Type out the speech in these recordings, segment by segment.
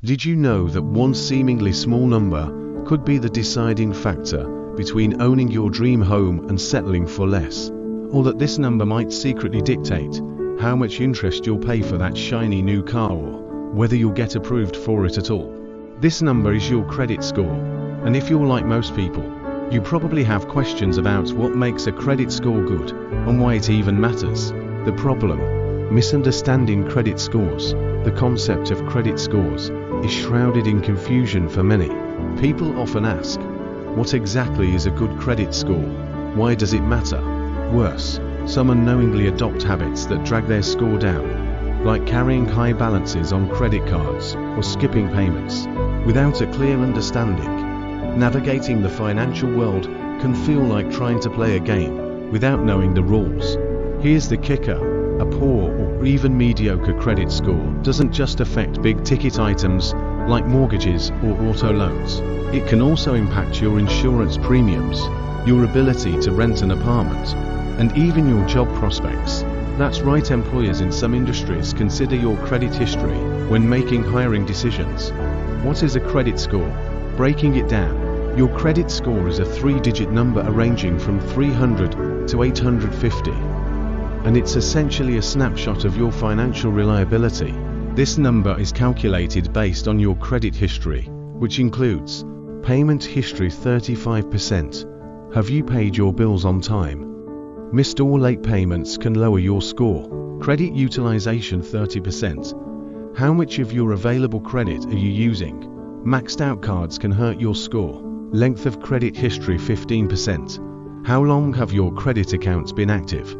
Did you know that one seemingly small number could be the deciding factor between owning your dream home and settling for less? Or that this number might secretly dictate how much interest you'll pay for that shiny new car, or whether you'll get approved for it at all? This number is your credit score, and if you're like most people, you probably have questions about what makes a credit score good and why it even matters. The problem: misunderstanding credit scores. The concept of credit scores is shrouded in confusion for many. People often ask, what exactly is a good credit score? Why does it matter? Worse, some unknowingly adopt habits that drag their score down, like carrying high balances on credit cards or skipping payments, without a clear understanding. Navigating the financial world can feel like trying to play a game without knowing the rules. Here's the kicker: a poor or even mediocre credit score doesn't just affect big-ticket items like mortgages or auto loans. It can also impact your insurance premiums, your ability to rent an apartment, and even your job prospects. That's right, employers in some industries consider your credit history when making hiring decisions. What is a credit score? Breaking it down, your credit score is a 3-digit number ranging from 300 to 850. And it's essentially a snapshot of your financial reliability. This number is calculated based on your credit history, which includes payment history 35%. Have you paid your bills on time? Missed or late payments can lower your score. Credit utilization 30%. How much of your available credit are you using? Maxed out cards can hurt your score. Length of credit history 15%. How long have your credit accounts been active?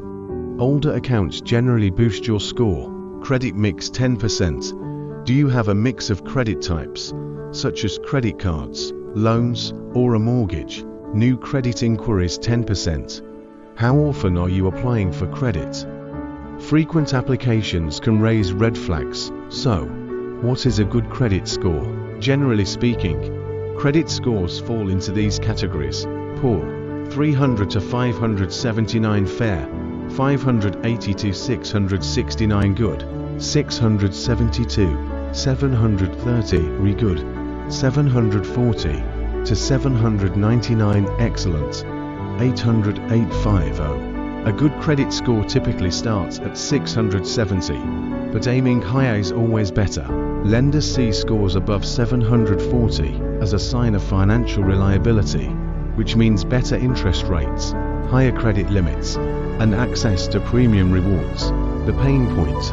Older accounts generally boost your score. Credit mix 10%. Do you have a mix of credit types, such as credit cards, loans, or a mortgage? New credit inquiries 10%. How often are you applying for credit? Frequent applications can raise red flags. So, what is a good credit score? Generally speaking, credit scores fall into these categories: poor, 300 to 579; fair, 580 to 669; good, 672, 730; re good, 740 to 799; excellent, 800, 850. A good credit score typically starts at 670, but aiming higher is always better. Lenders see scores above 740 as a sign of financial reliability, which means better interest rates, higher credit limits, and access to premium rewards. The pain point: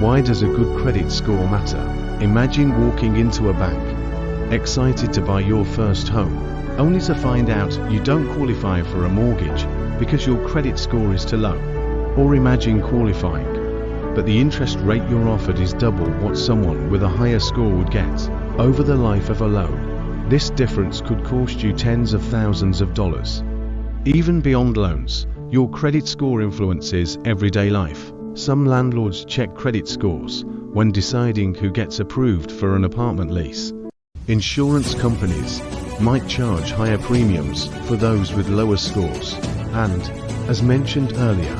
why does a good credit score matter? Imagine walking into a bank, excited to buy your first home, only to find out you don't qualify for a mortgage because your credit score is too low. Or imagine qualifying, but the interest rate you're offered is double what someone with a higher score would get. Over the life of a loan, this difference could cost you tens of thousands of dollars. Even beyond loans, your credit score influences everyday life. Some landlords check credit scores when deciding who gets approved for an apartment lease. Insurance companies might charge higher premiums for those with lower scores. And, as mentioned earlier,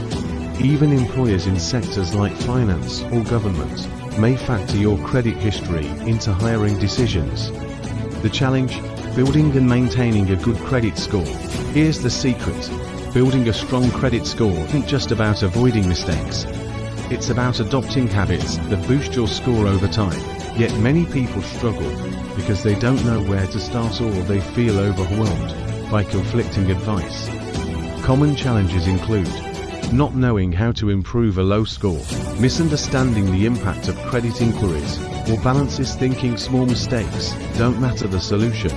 even employers in sectors like finance or government may factor your credit history into hiring decisions. The challenge: building and maintaining a good credit score. Here's the secret: building a strong credit score isn't just about avoiding mistakes. It's about adopting habits that boost your score over time. Yet many people struggle because they don't know where to start, or they feel overwhelmed by conflicting advice. Common challenges include not knowing how to improve a low score, misunderstanding the impact of credit inquiries or balances, thinking small mistakes don't matter. The solution: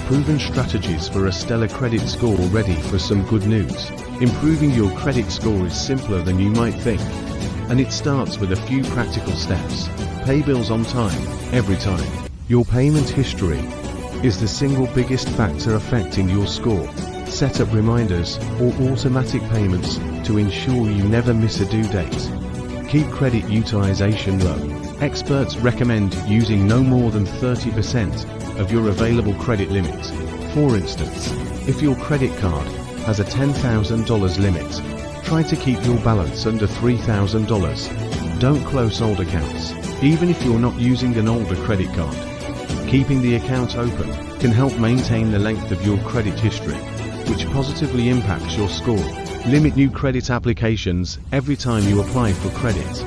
proven strategies for a stellar credit score. Ready for some good news? Improving your credit score is simpler than you might think, and it starts with a few practical steps. Pay bills on time, every time. Your payment history is the single biggest factor affecting your score. Set up reminders or automatic payments to ensure you never miss a due date. Keep credit utilization low. Experts recommend using no more than 30% of your available credit limit. For instance, if your credit card has a $10,000 limit, try to keep your balance under $3,000. Don't close old accounts. Even if you're not using an older credit card, Keeping the account open can help maintain the length of your credit history, which positively impacts your score. Limit new credit applications every time you apply for credit.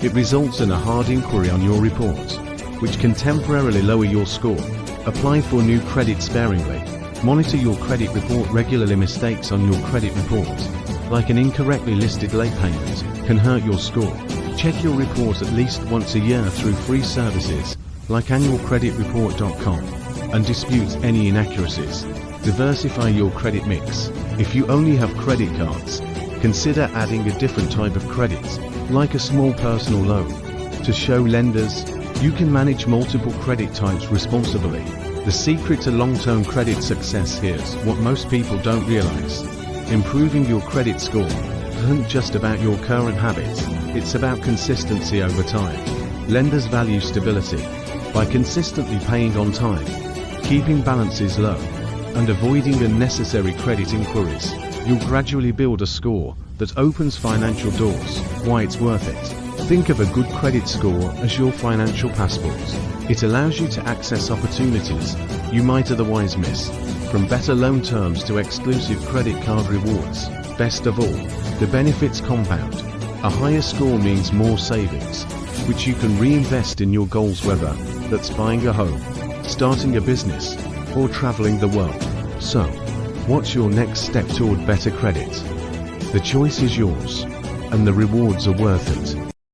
It results in a hard inquiry on your report, which can temporarily lower your score. Apply for new credit sparingly. Monitor your credit report regularly. Mistakes on your credit report, like an incorrectly listed late payment, can hurt your score. Check your report at least once a year through free services like annualcreditreport.com and dispute any inaccuracies. Diversify your credit mix. If you only have credit cards, consider adding a different type of credit, like a small personal loan. To show lenders you can manage multiple credit types responsibly. The secret to long-term credit success. Here's what most people don't realize. Improving your credit score isn't just about your current habits, it's about consistency over time. Lenders value stability. By consistently paying on time, keeping balances low, and avoiding unnecessary credit inquiries, you'll gradually build a score that opens financial doors. Why it's worth it. Think of a good credit score as your financial passport. It allows you to access opportunities you might otherwise miss, from better loan terms to exclusive credit card rewards. Best of all, the benefits compound. A higher score means more savings, which you can reinvest in your goals, whether that's buying a home, starting a business, or traveling the world. So, what's your next step toward better credit? The choice is yours, and the rewards are worth it.